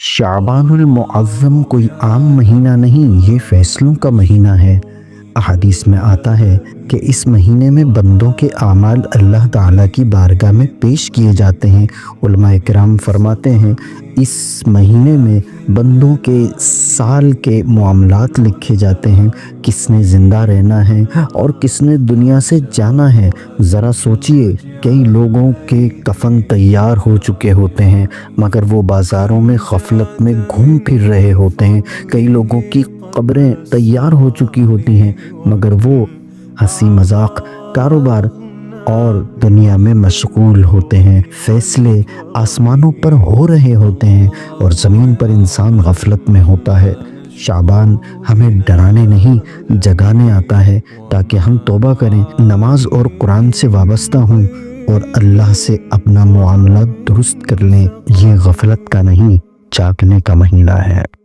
شعبان المعظم کوئی عام مہینہ نہیں، یہ فیصلوں کا مہینہ ہے۔ احادیث میں آتا ہے کہ اس مہینے میں بندوں کے اعمال اللہ تعالیٰ کی بارگاہ میں پیش کیے جاتے ہیں۔ علماء کرام فرماتے ہیں اس مہینے میں بندوں کے سال کے معاملات لکھے جاتے ہیں، کس نے زندہ رہنا ہے اور کس نے دنیا سے جانا ہے۔ ذرا سوچئے، کئی لوگوں کے کفن تیار ہو چکے ہوتے ہیں مگر وہ بازاروں میں غفلت میں گھوم پھر رہے ہوتے ہیں۔ کئی لوگوں کی قبریں تیار ہو چکی ہوتی ہیں مگر وہ ہنسی مذاق، کاروبار اور دنیا میں مشغول ہوتے ہیں۔ فیصلے آسمانوں پر ہو رہے ہوتے ہیں اور زمین پر انسان غفلت میں ہوتا ہے۔ شعبان ہمیں ڈرانے نہیں جگانے آتا ہے تاکہ ہم توبہ کریں، نماز اور قرآن سے وابستہ ہوں اور اللہ سے اپنا معاملہ درست کر لیں۔ یہ غفلت کا نہیں، جاگنے کا مہینہ ہے۔